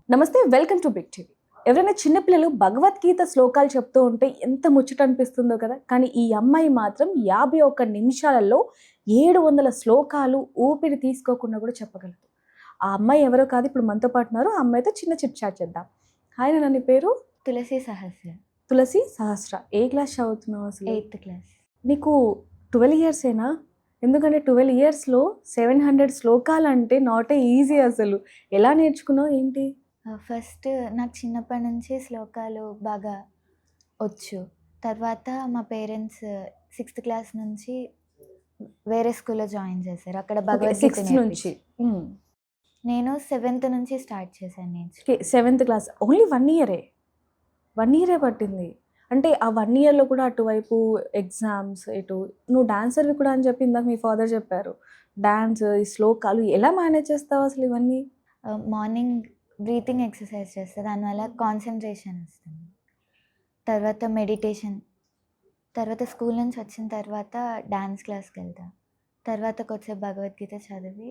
నమస్తే, welcome to big TV. ఎవరైనా చిన్నపిల్లలు భగవద్గీత శ్లోకాలు చెప్తూ ఉంటే ఎంత ముచ్చట అనిపిస్తుందో కదా. కానీ ఈ అమ్మాయి మాత్రం 51 నిమిషాలలో 700 శ్లోకాలు ఊపిరి తీసుకోకుండా కూడా చెప్పగలదు. ఆ అమ్మాయి ఎవరో కాదు, ఇప్పుడు మనతో పాటు ఉన్నారు. ఆ అమ్మాయితో చిన్న చిట్ చాట్ చేద్దాం. హాయ్ నాన్న, నీ పేరు? తులసి సహస్ర. తులసి సహస్ర. ఏ క్లాస్ చదువుతున్నావు అసలు? 8th class. నీకు 12 ఇయర్సేనా? ఎందుకంటే 12 ఇయర్స్లో 700 శ్లోకాలు అంటే నాట్ ఏ ఈజీ అసలు. ఎలా నేర్చుకున్నావు ఏంటి? ఫస్ట్ నాకు చిన్నప్పటి నుంచి శ్లోకాలు బాగా వచ్చు. తర్వాత మా పేరెంట్స్ 6th క్లాస్ నుంచి వేరే స్కూల్లో జాయిన్ చేశారు. అక్కడ భగవద్గీత 6th నుంచి. నేర్పించారు. నేను 7th నుంచి స్టార్ట్ చేశాను నేర్చుకో. Okay, 7th class. ఓన్లీ 1 ఇయరే. 1 ఇయరే పట్టింది. అంటే ఆ 1 ఇయర్‌లో కూడా అటువైపు ఎగ్జామ్స్, ఇటు నువ్వు డాన్సర్‌వి కూడా అని చెప్పి ఇందాక మీ ఫాదర్ చెప్పారు. డాన్స్, ఈ శ్లోకాలు ఎలా మేనేజ్ చేస్తావు అసలు ఇవన్నీ? మార్నింగ్ బ్రీతింగ్ ఎక్సర్సైజ్ చేస్తా. దానివల్ల కాన్సంట్రేషన్ వస్తుంది. తర్వాత మెడిటేషన్. తర్వాత స్కూల్ నుంచి వచ్చిన తర్వాత డాన్స్ క్లాస్కి వెళ్తా. తర్వాత కొద్దిసేపు భగవద్గీత చదివి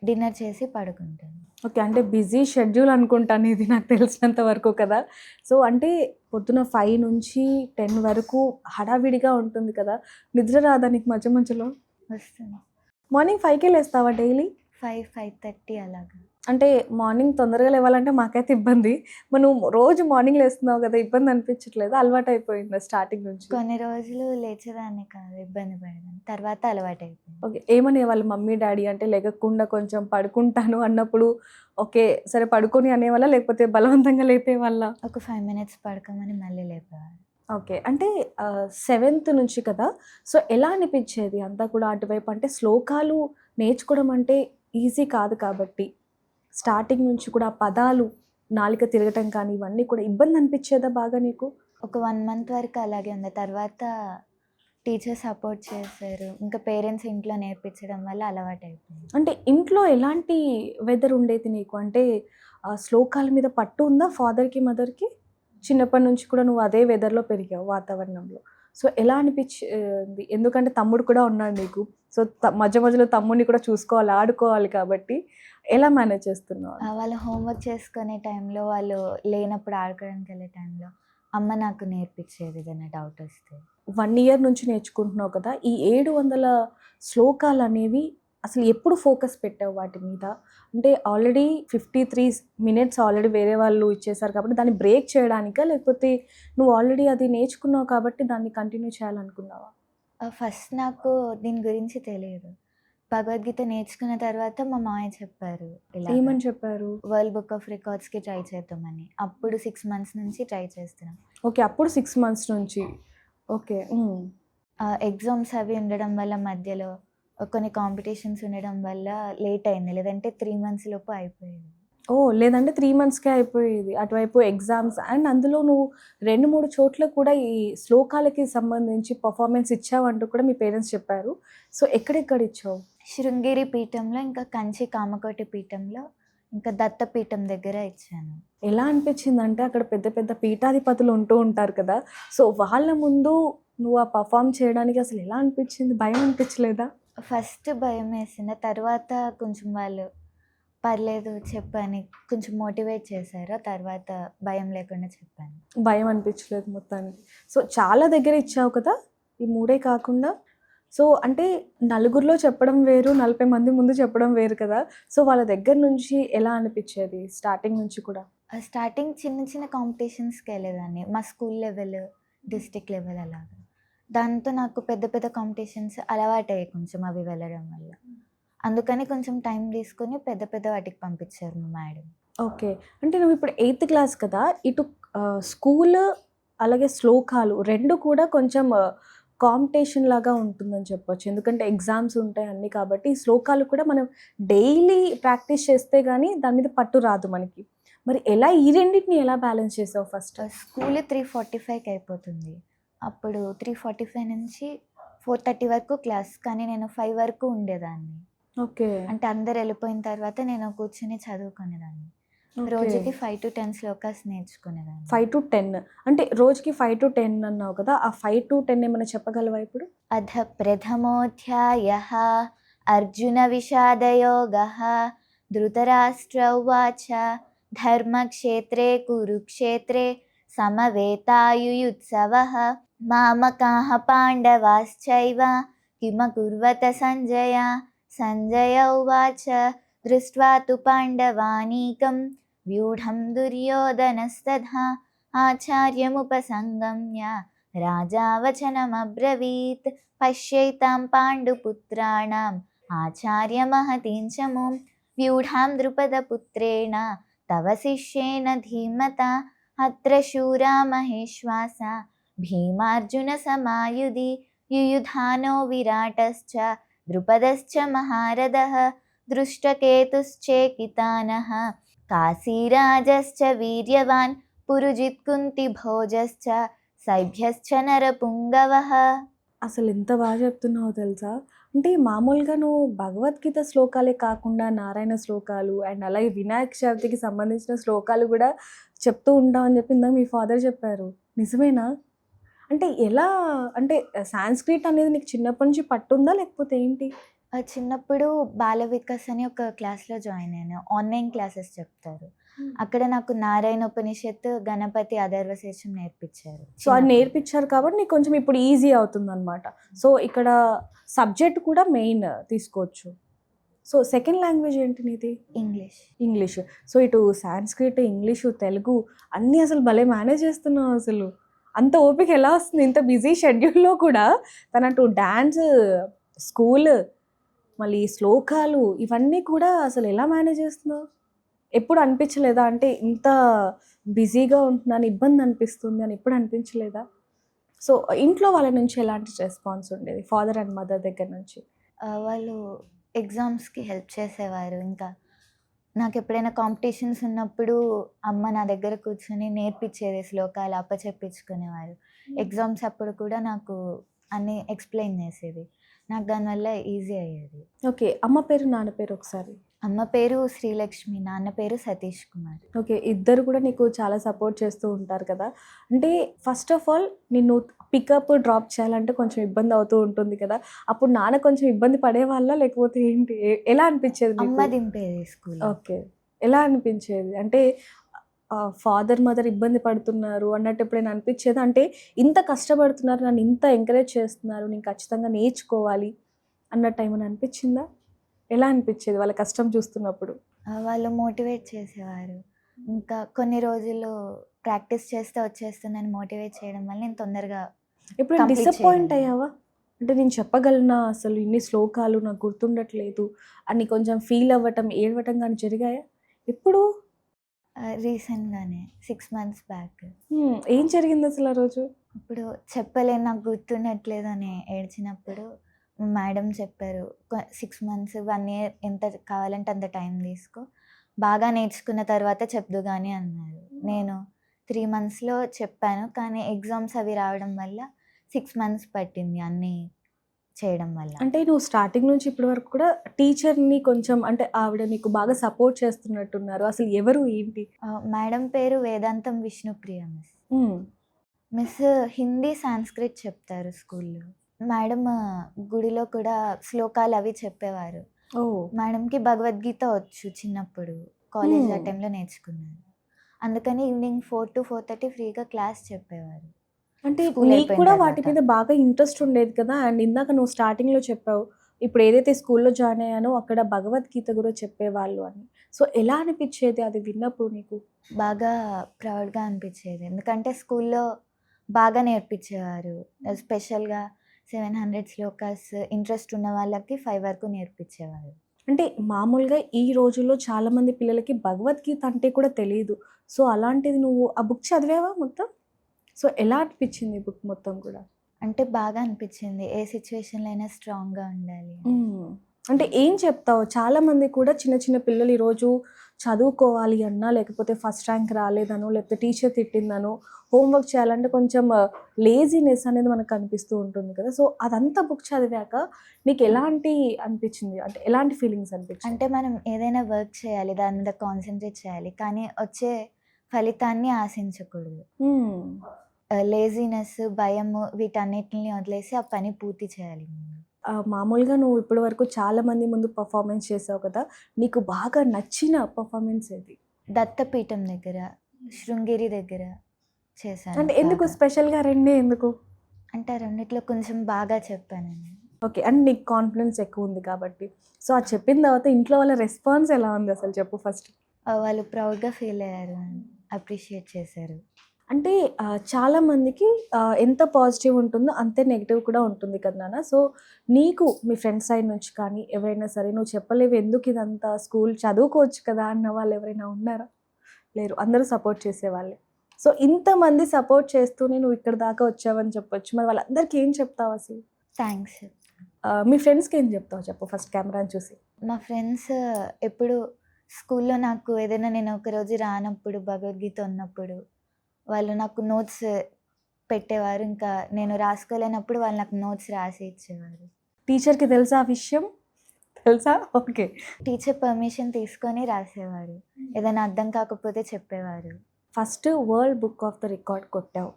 డిన్నర్ చేసి పడుకుంటాను. ఓకే, అంటే బిజీ షెడ్యూల్ అనుకుంటాను ఇది, నాకు తెలిసినంత వరకు కదా. సో అంటే పొద్దున 5 నుంచి 10 వరకు హడావిడిగా ఉంటుంది కదా. నిద్ర రాదా నీకు మధ్య మధ్యలో? వస్తుంది. Morning 5కే లేస్తావా daily? 5:30 అలాగా. అంటే మార్నింగ్ తొందరగా లేవాలంటే మాకైతే ఇబ్బంది. మరి నువ్వు రోజు మార్నింగ్ లేస్తున్నావు కదా, ఇబ్బంది అనిపించట్లేదా? అలవాటు అయిపోయిందా స్టార్టింగ్ నుంచి? కొన్ని రోజులు లేచేదాన్ని కాదు, ఇబ్బంది పడేదాన్ని. తర్వాత అలవాటైపోయింది. ఓకే, ఏమనేవాళ్ళు మమ్మీ డాడీ? అంటే లెగకుండా కొంచెం పడుకుంటాను అన్నప్పుడు ఓకే సరే పడుకొని అనేవాళ్ళ, లేకపోతే బలవంతంగా లేపేవాళ్ళ? ఒక 5 మినిట్స్ పడుకోమని మళ్ళీ లేపేవారు. ఓకే, అంటే 7th నుంచి కదా. సో ఎలా అనిపించేది అంతా కూడా అటువైపు? అంటే శ్లోకాలు నేర్చుకోవడం అంటే ఈజీ కాదు కాబట్టి స్టార్టింగ్ నుంచి కూడా పదాలు నాలుక తిరగటం కానీ ఇవన్నీ కూడా ఇబ్బంది అనిపించేదా బాగా నీకు? ఒక 1 మంత్ వరకు అలాగే ఉంది. తర్వాత టీచర్ సపోర్ట్ చేశారు. ఇంకా పేరెంట్స్ ఇంట్లో నేర్పించడం వల్ల అలవాటైపోయింది. అంటే ఇంట్లో ఎలాంటి వెదర్ ఉండేది నీకు? అంటే శ్లోకాల మీద పట్టు ఉందా ఫాదర్‌కి, మదర్‌కి? చిన్నప్పటి నుంచి కూడా నువ్వు అదే వెదర్‌లో పెరిగావు, వాతావరణంలో. సో ఎలా అనిపించింది? ఎందుకంటే తమ్ముడు కూడా ఉన్నాడు నీకు. సో మధ్య మధ్యలో తమ్ముడిని కూడా చూసుకోవాలి, ఆడుకోవాలి కాబట్టి ఎలా మేనేజ్ చేస్తున్నావు? వాళ్ళు హోంవర్క్ చేసుకునే టైంలో, వాళ్ళు లేనప్పుడు ఆడుకోవడానికి వెళ్ళే టైంలో అమ్మ నాకు నేర్పించేది ఏదైనా డౌట్ వస్తే. 1 ఇయర్ నుంచి నేర్చుకుంటున్నావు కదా. ఈ 700 శ్లోకాలు అనేవి అసలు ఎప్పుడు ఫోకస్ పెట్టావు వాటి మీద? అంటే ఆల్రెడీ 53 మినిట్స్ ఆల్రెడీ వేరే వాళ్ళు ఇచ్చేసారు కాబట్టి దాన్ని బ్రేక్ చేయడానికా, లేకపోతే నువ్వు ఆల్రెడీ అది నేర్చుకున్నావు కాబట్టి దాన్ని కంటిన్యూ చేయాలనుకున్నావా? ఫస్ట్ నాకు దీని గురించి తెలియదు. భగవద్గీత నేర్చుకున్న తర్వాత మా మామయ్య చెప్పారు, ఇలా ఏమని చెప్పారు? వరల్డ్ బుక్ ఆఫ్ రికార్డ్స్కి ట్రై చేద్దామని. అప్పుడు 6 మంత్స్ నుంచి ట్రై చేస్తున్నాం. ఓకే, అప్పుడు 6 మంత్స్ నుంచి. ఓకే. ఎగ్జామ్స్ అవి ఉండడం వల్ల మధ్యలో కొన్ని కాంపిటీషన్స్ ఉండడం వల్ల లేట్ అయింది. లేదంటే 3 మంత్స్ లోపు అయిపోయేది. ఓహ్! లేదంటే 3 మంత్స్‌కే అయిపోయేది. అటువైపు ఎగ్జామ్స్ అండ్ అందులో నువ్వు 2, 3 చోట్ల కూడా ఈ శ్లోకాలకి సంబంధించి పర్ఫార్మెన్స్ ఇచ్చావంటూ కూడా మీ పేరెంట్స్ చెప్పారు. సో ఎక్కడెక్కడ ఇచ్చావు? శృంగేరి పీఠంలో, ఇంకా కంచి కామకోటి పీఠంలో, ఇంకా దత్తపీఠం దగ్గర ఇచ్చాను. ఎలా అనిపించిందంటే అక్కడ పెద్ద పెద్ద పీఠాధిపతులు ఉంటూ ఉంటారు కదా. సో వాళ్ళ ముందు నువ్వు ఆ పర్ఫార్మ్ చేయడానికి అసలు ఎలా అనిపించింది? భయం అనిపించలేదా? ఫస్ట్ భయం వేసింది. తర్వాత కొంచెం వాళ్ళు పర్లేదు చెప్పని కొంచెం మోటివేట్ చేశారు. తర్వాత భయం లేకుండా చెప్పాను. భయం అనిపించలేదు మొత్తానికి. సో చాలా దగ్గర ఇచ్చావు కదా, ఈ 3 కాకుండా. సో అంటే నలుగురిలో చెప్పడం వేరు, 40 మంది ముందు చెప్పడం వేరు కదా. సో వాళ్ళ దగ్గర నుంచి ఎలా అనిపించేది స్టార్టింగ్ నుంచి కూడా? స్టార్టింగ్ చిన్న చిన్న కాంపిటీషన్స్కి వెళ్ళేదాన్ని. మా స్కూల్ లెవెల్, డిస్ట్రిక్ట్ లెవెల్ అలాగా. దాంతో నాకు పెద్ద పెద్ద కాంపిటీషన్స్ అలవాటయ్యాయి కొంచెం అవి వెళ్ళడం వల్ల. అందుకని కొంచెం టైం తీసుకొని పెద్ద పెద్ద వాటికి పంపించారు మా మేడం. ఓకే, అంటే నువ్వు ఇప్పుడు 8th క్లాస్ కదా. ఇటు స్కూల్ అలాగే శ్లోకాలు 2 కూడా కొంచెం కాంపిటీషన్ లాగా ఉంటుందని చెప్పొచ్చు. ఎందుకంటే ఎగ్జామ్స్ ఉంటాయి అన్నీ కాబట్టి శ్లోకాలు కూడా మనం డైలీ ప్రాక్టీస్ చేస్తే కానీ దాని మీద పట్టు రాదు మనకి. మరి ఎలా ఈ రెండింటిని ఎలా బ్యాలెన్స్ చేసావు ఫస్ట్? స్కూల్ 3:45కి అయిపోతుంది. అప్పుడు 3:45 నుంచి 4:30 వరకు క్లాస్. కానీ నేను 5 వరకు ఉండేదాన్ని. ఓకే, అంటే అందరు వెళ్ళిపోయిన తర్వాత నేను కూర్చొని చదువుకునేదాన్ని. రోజుకి 5 to 10 శ్లోకాస్ నేర్చుకునేదాన్ని. 5 to 10 అంటే రోజుకి 5 to 10 అన్నావు కదా. ఆ 5 to 10 ఏమైనా చెప్పగలవా ఇప్పుడు? అథ ప్రథమోధ్యాయః అర్జున విషాదయోగః ధృతరాష్ట్ర ఉవాచ ధర్మక్షేత్రే కురుక్షేత్రే సమవేతాయుయుత్సవః మామకాః పాండవాశ్చైవ కిమకుర్వత సంజయ. సంజయ ఉవాచ దృష్ట్వా తు పాండవానీకం వ్యూఢం దుర్యోధనస్తథా ఆచార్యముపసంగమ్య రాజా వచనమబ్రవీత్. పశ్యైతాం పాండుపుత్రాణం ఆచార్యమహతీం చ ముం వ్యూఢాం ద్రుపదపుత్రేణ తవ శిష్యేన ధీమతా. అత్ర శూరా మహేశ్వాస భీమార్జున సమాయుధి యుయుధానో విరాటశ్చ ద్రుపదశ్చ మహారథః దృష్టకేతుశ్చేకితానః కాశీరాజశ్చ వీర్యవాన్ పురుజిత్ కుంతిభోజశ్చ సైభ్యశ్చ నరపుంగవః. అసలు ఎంత బాగా చెప్తున్నావో తెలుసా? అంటే మామూలుగా నువ్వు భగవద్గీత శ్లోకాలే కాకుండా నారాయణ శ్లోకాలు అండ్ అలాగే వినాయక చవితికి సంబంధించిన శ్లోకాలు కూడా చెప్తూ ఉంటావని చెప్పి ఇందాక మీ ఫాదర్ చెప్పారు. నిజమేనా? అంటే ఎలా, అంటే సాంస్క్రిట్ అనేది నీకు చిన్నప్పటి నుంచి పట్టుందా లేకపోతే ఏంటి? చిన్నప్పుడు బాల వికాస్ అని ఒక క్లాస్లో జాయిన్ అయ్యాను. ఆన్లైన్ క్లాసెస్ చెప్తారు. అక్కడ నాకు నారాయణ ఉపనిషత్తు, గణపతి అథర్వశీర్షం నేర్పించారు. సో అది నేర్పించారు కాబట్టి నీకు కొంచెం ఇప్పుడు ఈజీ అవుతుంది అనమాట. సో ఇక్కడ సబ్జెక్ట్ కూడా మెయిన్ తీసుకోవచ్చు. సో సెకండ్ లాంగ్వేజ్ ఏంటి నీది? ఇంగ్లీష్. ఇంగ్లీష్. సో ఇటు సాంస్క్రిట్, ఇంగ్లీషు, తెలుగు అన్నీ అసలు భలే మేనేజ్ చేస్తున్నావు. అసలు అంత ఓపిక ఎలా వస్తుంది? ఇంత బిజీ షెడ్యూల్లో కూడా తనటు డ్యాన్స్, స్కూల్, మళ్ళీ శ్లోకాలు ఇవన్నీ కూడా అసలు ఎలా మేనేజ్ చేస్తున్నావు? ఎప్పుడు అనిపించలేదా అంటే ఇంత బిజీగా ఉంటున్నాను, ఇబ్బంది అనిపిస్తుంది అని ఎప్పుడు అనిపించలేదా? సో ఇంట్లో వాళ్ళ నుంచి ఎలాంటి రెస్పాన్స్ ఉండేది, ఫాదర్ అండ్ మదర్ దగ్గర నుంచి? వాళ్ళు ఎగ్జామ్స్కి హెల్ప్ చేసేవారు. ఇంకా నాకు ఎప్పుడైనా కాంపిటీషన్స్ ఉన్నప్పుడు అమ్మ నా దగ్గర కూర్చొని నేర్పించేది, శ్లోకాలు అప్పచెప్పించుకునేవారు. ఎగ్జామ్స్ అప్పుడు కూడా నాకు అన్నీ ఎక్స్ప్లెయిన్ చేసేది. నాకు దానివల్ల ఈజీ అయ్యేది. ఓకే. అమ్మ పేరు, నాన్న పేరు ఒకసారి? అమ్మ పేరు శ్రీలక్ష్మి, నాన్న పేరు సతీష్ కుమార్. ఓకే. ఇద్దరు కూడా నీకు చాలా సపోర్ట్ చేస్తూ ఉంటారు కదా. అంటే ఫస్ట్ ఆఫ్ ఆల్ నిన్ను పికప్, డ్రాప్ చేయాలంటే కొంచెం ఇబ్బంది అవుతూ ఉంటుంది కదా. అప్పుడు నాన్న కొంచెం ఇబ్బంది పడేవాళ్ళా లేకపోతే ఏంటి? ఎలా అనిపించేది అమ్మ నీకు? దింపేది స్కూల్. ఓకే. ఎలా అనిపించేది? అంటే ఫాదర్, మదర్ ఇబ్బంది పడుతున్నారు అన్నట్టు ఎప్పుడైనా అనిపించేదా? అంటే ఇంత కష్టపడుతున్నారు, నన్ను ఇంత ఎంకరేజ్ చేస్తున్నారు, నేను ఖచ్చితంగా నేర్చుకోవాలి అన్నట్టు ఏమైనా అనిపించిందా? ఎలా అనిపించేది వాళ్ళ కష్టం చూస్తున్నప్పుడు? వాళ్ళు మోటివేట్ చేసేవారు. ఇంకా కొన్ని రోజులు ప్రాక్టీస్ చేస్తే వచ్చేస్తుందని మోటివేట్ చేయడం వల్ల నేను తొందరగా ఎప్పుడైనా కంప్లీట్ డిసప్పాయింట్ చేయగలను. అయ్యావా? అంటే నేను చెప్పగలనా అసలు ఇన్ని శ్లోకాలు నాకు గుర్తుండట్లేదు అని కొంచెం ఫీల్ అవ్వటం, ఏడవటం కానీ జరిగాయా? ఎప్పుడు? రీసెంట్గానే 6 months బ్యాక్. ఏం జరిగింది అసలు ఆ రోజు? ఇప్పుడు చెప్పలేను, నాకు గుర్తుండట్లేదు అని ఏడ్చినప్పుడు మేడం చెప్పారు, 6 months 1 year ఎంత కావాలంటే అంత టైం తీసుకో, బాగా నేర్చుకున్న తర్వాత చెప్దు కానీ అన్నారు. నేను 3 monthsలో చెప్పాను, కానీ ఎగ్జామ్స్ అవి రావడం వల్ల 6 months పట్టింది అన్నీ చేయడం వల్ల. అంటే నువ్వు స్టార్టింగ్ నుంచి ఇప్పటి వరకు కూడా టీచర్ని కొంచెం, అంటే ఆవిడ నీకు బాగా సపోర్ట్ చేస్తున్నట్టున్నారు. అసలు ఎవరు, ఏంటి? మేడం పేరు వేదాంతం Vishnupriya miss. Miss Hindi, Sanskrit చెప్తారు స్కూల్లో. మేడం గుడిలో కూడా శ్లోకాలు అవి చెప్పేవారు. ఓ. మేడంకి భగవద్గీత వచ్చు, చిన్నప్పుడు కాలేజ్ ఆ Hmm. టైంలో నేర్చుకున్నారు. అందుకని ఈవినింగ్ 4 to 4:30 ఫ్రీగా క్లాస్ చెప్పేవారు. అంటే స్కూల్ నీకు అయిపోయిన కూడా తర్వాత. వాటి మీద బాగా ఇంట్రెస్ట్ ఉండేది కదా. అండ్ ఇందాక నువ్వు స్టార్టింగ్లో చెప్పావు, ఇప్పుడు ఏదైతే స్కూల్లో జాయిన్ అయ్యానో అక్కడ భగవద్గీత కూడా చెప్పేవాళ్ళు అని. సో ఎలా అనిపించేది అది విన్నప్పుడు నీకు? బాగా ప్రౌడ్గా అనిపించేది, ఎందుకంటే స్కూల్లో బాగా నేర్పించేవారు. స్పెషల్గా 700 శ్లోకాస్ ఇంట్రెస్ట్ ఉన్న వాళ్ళకి 5 వరకు నేర్పించేవారు. అంటే మామూలుగా ఈ రోజుల్లో చాలామంది పిల్లలకి భగవద్గీత అంటే కూడా తెలియదు. సో అలాంటిది నువ్వు ఆ బుక్ చదివావా మొత్తం? సో ఎలా అనిపించింది బుక్ మొత్తం కూడా? అంటే బాగా అనిపించింది, ఏ సిచ్యువేషన్లో అయినా స్ట్రాంగ్గా ఉండాలి. అంటే ఏం చెప్తావు? చాలామంది కూడా చిన్న చిన్న పిల్లలు ఈరోజు చదువుకోవాలి అన్నా, లేకపోతే ఫస్ట్ ర్యాంక్ రాలేదనో, లేకపోతే టీచర్ తిట్టిందనో, హోంవర్క్ చేయాలంటే కొంచెం లేజినెస్ అనేది మనకు కనిపిస్తూ ఉంటుంది కదా. సో అదంతా బుక్ చదివాక నీకు ఎలాంటి అనిపించింది? అంటే ఎలాంటి ఫీలింగ్స్ అనిపించింది? అంటే మనం ఏదైనా వర్క్ చేయాలి, దాని మీద కాన్సన్ట్రేట్ చేయాలి, కానీ వచ్చే ఫలితాన్ని ఆశించకూడదు. లేజినెస్, భయము వీటన్నిటిని వదిలేసి ఆ పని పూర్తి చేయాలి ముందు. మామూలుగా నువ్వు ఇప్పటి వరకు చాలామంది ముందు పర్ఫార్మెన్స్ చేసావు కదా. నీకు బాగా నచ్చిన పర్ఫార్మెన్స్ ఏది? దత్తపీఠం దగ్గర, శృంగేరి దగ్గర చేశాను అంటే ఎందుకు బాగా. స్పెషల్‌గా రెండే ఎందుకు? అంటే ఆ రెండిట్లో కొంచెం బాగా చెప్పానండి. ఓకే. అంటే నీకు కాన్ఫిడెన్స్ ఎక్కువుంది కాబట్టి. సో, అది చెప్పిన తర్వాత ఇంట్లో వాళ్ళ రెస్పాన్స్ ఎలా ఉంది అసలు చెప్పు ఫస్ట్? వాళ్ళు ప్రౌడ్‌గా ఫీల్ అయ్యారు. అప్రిషియేట్ చేశారు. అంటే చాలామందికి ఎంత పాజిటివ్ ఉంటుందో అంతే నెగెటివ్ కూడా ఉంటుంది కదా నాన్న. సో, నీకు మీ ఫ్రెండ్స్ సైడ్ నుంచి కానీ ఎవరైనా సరే నువ్వు చెప్పలేవు ఎందుకు ఇదంతా స్కూల్ చదువుకోవచ్చు కదా అన్న వాళ్ళు ఎవరైనా ఉన్నారా? లేరు. అందరూ సపోర్ట్ చేసేవాళ్ళే. సో, ఇంతమంది సపోర్ట్ చేస్తూనే నువ్వు ఇక్కడి దాకా వచ్చావని చెప్పొచ్చు. మరి వాళ్ళందరికీ ఏం చెప్తావు అసలు? థ్యాంక్స్. మీ ఫ్రెండ్స్‌కి ఏం చెప్తావు చెప్పు ఫస్ట్ కెమెరాని చూసి? మా ఫ్రెండ్స్ ఎప్పుడు స్కూల్లో నాకు ఏదైనా నేను ఒకరోజు రానప్పుడు, భగవద్గీత ఉన్నప్పుడు వాళ్ళు నాకు నోట్స్ పెట్టేవారు. ఇంకా నేను రాసుకోలేనప్పుడు వాళ్ళు నాకు నోట్స్ రాసి ఇచ్చేవారు. టీచర్‌కి తెలుసా ఆ విషయం? తెలుసా? ఓకే. టీచర్ పర్మిషన్ తీసుకొని రాసేవారు. ఏదైనా అర్థం కాకపోతే చెప్పేవారు. First world book of the record కొట్టావు.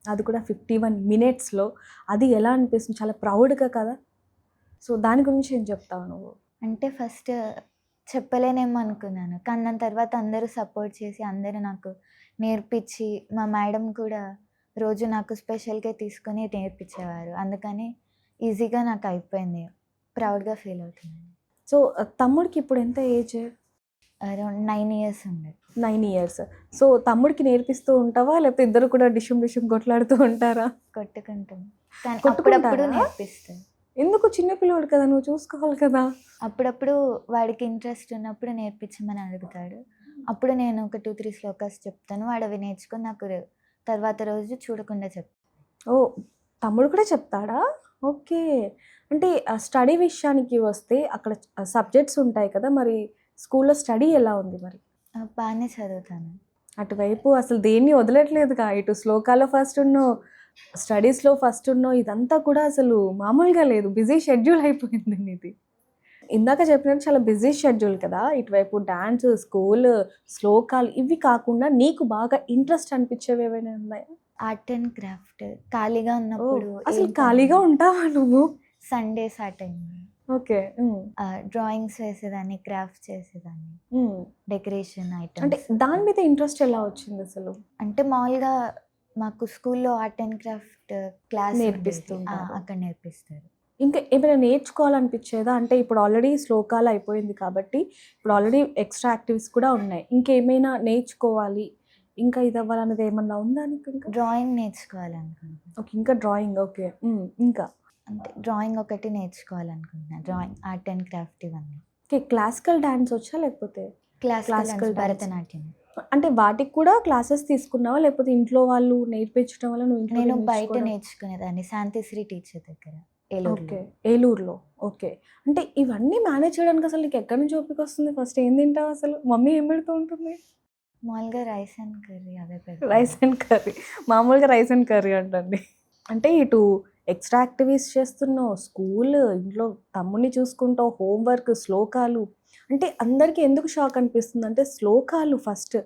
అది కూడా 51 మినిట్స్‌లో. అది ఎలా అనిపిస్తుంది? చాలా ప్రౌడ్‌గా కదా! సో, దాని గురించి ఏం చెప్తావు నువ్వు? అంటే ఫస్ట్ చెప్పలేనేమో అనుకున్నాను. కానీ దాని తర్వాత అందరూ సపోర్ట్ చేసి, అందరూ నాకు నేర్పించి, మా మేడం కూడా రోజు నాకు స్పెషల్‌గా తీసుకొని నేర్పించేవారు. అందుకని ఈజీగా నాకు అయిపోయింది. ప్రౌడ్‌గా ఫీల్ అవుతున్నాను. సో, తమ్ముడికి ఇప్పుడు ఎంత ఏజ్? అరౌండ్ 9 ఇయర్స్ ఉండే. 9 ఇయర్స్. సో, తమ్ముడికి నేర్పిస్తూ ఉంటావా? లేకపోతే ఇద్దరు కూడా డిషుం డిషుం కొట్లాడుతూ ఉంటారా? కొట్టుకుంటాం. కానీ కొట్టుకుంటారా? అప్పుడప్పుడు నేర్పిస్తాను. ఎందుకు చిన్న పిల్లోడు కదా! నువ్వు చూసుకోవాలి కదా! అప్పుడప్పుడు వాడికి ఇంట్రెస్ట్ ఉన్నప్పుడు నేర్పించమని అడుగుతాడు. అప్పుడు నేను ఒక 2, 3 శ్లోకాస్ చెప్తాను. వాడు అవి నేర్చుకొని నాకు తర్వాత రోజు చూడకుండా చెప్తాడు. ఓహ్! తమ్ముడు కూడా చెప్తాడా? ఓకే. అంటే స్టడీ విషయానికి వస్తే అక్కడ సబ్జెక్ట్స్ ఉంటాయి కదా! మరి స్కూల్‌లో స్టడీ ఎలా ఉంది మరి? బానే చదువుతాను. అటువైపు అసలు దేన్ని వదలట్లేదుగా. ఇటు శ్లోకాలో ఫస్ట్ ఉన్నావు, స్టడీస్‌లో ఫస్ట్ ఉన్నావు. ఇదంతా కూడా అసలు మామూలుగా లేదు. బిజీ షెడ్యూల్ అయిపోయింది నీది. ఇందాక చెప్పినట్టు చాలా బిజీ షెడ్యూల్ కదా! ఇటువైపు డాన్స్, స్కూల్, శ్లోకాలు ఇవి కాకుండా నీకు బాగా ఇంట్రెస్ట్ అనిపించేవి ఏవైనా ఉన్నాయా? ఆర్ట్ అండ్ క్రాఫ్ట్ ఖాళీగా ఓహ్! ఉన్నప్పుడు అసలు ఏం ఖాళీగా పని ఉంటావా నువ్వు? సండేస్ ఆ టైంలో ఓకే. హ్మ్. డ్రాయింగ్స్ వేసేదాన్ని, క్రాఫ్ట్స్ చేసేదాన్ని, హ్మ్. డెకరేషన్ అంటే ఐటెమ్స్. దాని మీద ఇంట్రెస్ట్ ఎలా వచ్చిందసలు? అంటే మామూలుగా మాకు స్కూల్లో ఆర్ట్ అండ్ క్రాఫ్ట్ క్లాస్ ఉండేది. నేర్పిస్తుంటారు. అక్కడ నేర్పిస్తారు. ఇంకా ఏమైనా నేర్చుకోవాలనిపిచ్చేదా? అంటే ఇప్పుడు ఆల్రెడీ శ్లోకాలు అయిపోయింది కాబట్టి, ఇప్పుడు ఆల్రెడీ ఎక్స్‌ట్రా యాక్టివిటీస్ కూడా ఉన్నాయి. ఇంకేమైనా నేర్చుకోవాలి, ఇంకా ఇదవ్వాలన్నది ఏమన్నా ఉందా నీకింకా? డ్రాయింగ్ నేర్చుకోవాలనుకుంటున్నాను. ఓకే. ఇంకా డ్రాయింగ్ ఓకే. హ్మ్. ఇంకా? అంటే డ్రాయింగ్ ఒకటి నేర్చుకోవాలనుకుంటున్నాను. డ్రాయింగ్, ఆర్ట్ అండ్ క్రాఫ్ట్ ఇవన్నీ. ఓకే. క్లాసికల్ డాన్స్ ఒచ్చా లేకపోతే? Classical dance. భరతనాట్యం. అంటే వాటికి కూడా క్లాసెస్ తీసుకున్నావా? లేకపోతే ఇంట్లో వాళ్ళు నేర్పించడం వల్ల నువ్వు ఇంట్లోనే నేను బయట నేర్చుకోవడం? నేర్చుకునేదాన్ని శాంతిశ్రీ టీచర్ దగ్గర ఏలూరులో. ఓకే. ఏలూరులో. ఓకే. అంటే ఇవన్నీ మేనేజ్ చేయడానికి అసలు నీకెక్కడి నుంచి ఓపికొస్తుంది? ఫస్ట్ ఏం తింటావసలు? మమ్మీ ఏం పెడుతూ ఉంటుంది? మామూలుగా రైస్ అండ్ కర్రీ అవే పెడతాను. Rice and curry. మామూలుగా రైస్ అండ్ కర్రీ అంటండి. అంటే ఇటు ఎక్స్‌ట్రా యాక్టివిటీస్ చేస్తున్నావు, స్కూలు, ఇంట్లో తమ్ముడిని చూసుకుంటావు, హోంవర్క్, శ్లోకాలు. అంటే అందరికీ ఎందుకు షాక్ అనిపిస్తుందంటే శ్లోకాలు ఫస్ట్.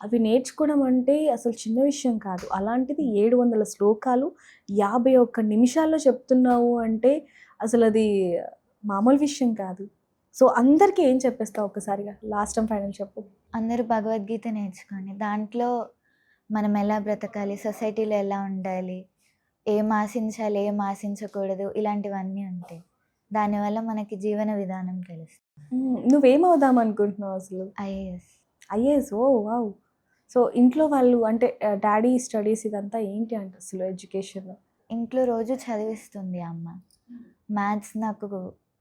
అవి నేర్చుకోవడం అంటే అసలు చిన్న విషయం కాదు. అలాంటిది 700 శ్లోకాలు 51 నిమిషాల్లో చెప్తున్నావు అంటే అసలది మామూలు విషయం కాదు. సో, అందరికీ ఏం చెప్పేస్తావు ఒక్కసారిగా? లాస్ట్ అండ్ ఫైనల్ చెప్పు. అందరూ భగవద్గీత నేర్చుకొని దాంట్లో మనం ఎలా బ్రతకాలి, సొసైటీలో ఎలా ఉండాలి, ఏం ఆశించాలి, ఏం ఆశించకూడదు ఇలాంటివన్నీ ఉంటాయి. దానివల్ల మనకి జీవన విధానం తెలుస్తుంది. నువ్వేమవుదాం అనుకుంటున్నావు అసలు? ఐఏఎస్. ఐఏఎస్. ఓహ్! వావ్! సో, ఇంట్లో వాళ్ళు అంటే డ్యాడీ స్టడీస్ ఇదంతా ఏంటి అంటే అసలు ఎడ్యుకేషన్? ఇంట్లో రోజు చదివిస్తుంది అమ్మ. మ్యాథ్స్ నాకు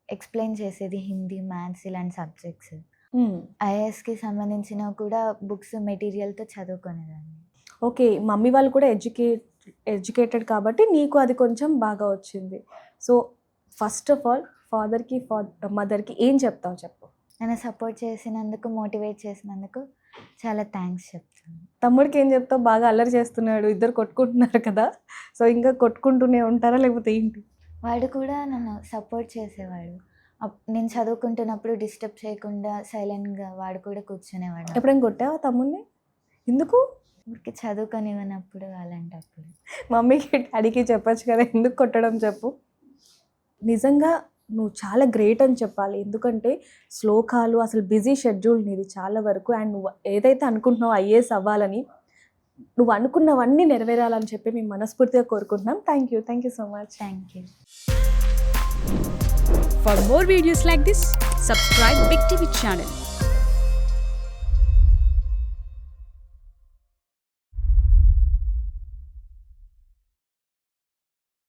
ఎక్స్‌ప్లెయిన్ చేసేది హిందీ, మ్యాథ్స్ ఇలాంటి సబ్జెక్ట్స్. హ్మ్. ఐఏఎస్‌కి సంబంధించినవి కూడా బుక్స్, మెటీరియల్‌తో చదువుకునేదాన్ని. ఓకే. మమ్మీ వాళ్ళు కూడా ఎడ్యుకేటెడ్ కాబట్టి నీకు అది కొంచెం బాగా వచ్చింది. సో, ఫస్ట్ ఆఫ్ ఆల్ ఫాదర్‌కి, మదర్‌కి ఏం చెప్తావు చెప్పు? నన్ను సపోర్ట్ చేసినందుకు, మోటివేట్ చేసినందుకు చాలా థ్యాంక్స్ చెప్తాను. తమ్ముడికి ఏం చెప్తావు? బాగా అల్లరి చేస్తున్నాడు. ఇద్దరు కొట్టుకుంటున్నారు కదా! సో, ఇంకా కొట్టుకుంటూనే ఉంటారా? లేకపోతే ఏంటి? వాడు కూడా నన్ను సపోర్ట్ చేసేవాడు. నేను చదువుకుంటున్నప్పుడు డిస్టర్బ్ చేయకుండా సైలెంట్‌గా వాడు కూడా కూర్చునేవాడు. ఎప్పుడైనా కొట్టావా తమ్ముడిని? ఎందుకు? ఊరికే చదువుకొనివ్వనప్పుడు అలాంటప్పుడు. మమ్మీకి, డ్యాడీకి చెప్పొచ్చు కదా! ఎందుకు కొట్టడం చెప్పు? నిజంగా నువ్వు చాలా గ్రేట్ అని చెప్పాలి. ఎందుకంటే శ్లోకాలు అసలు బిజీ షెడ్యూల్ నీది చాలా వరకు. అండ్ నువ్వు ఏదైతే అనుకుంటున్నావో ఐఏఎస్ అవ్వాలని, నువ్వు అనుకున్నవన్నీ నెరవేరాలని చెప్పి మేము మనస్ఫూర్తిగా కోరుకుంటున్నాం. Thank you so much. Thank you. For more videos like this, subscribe Big TV channel.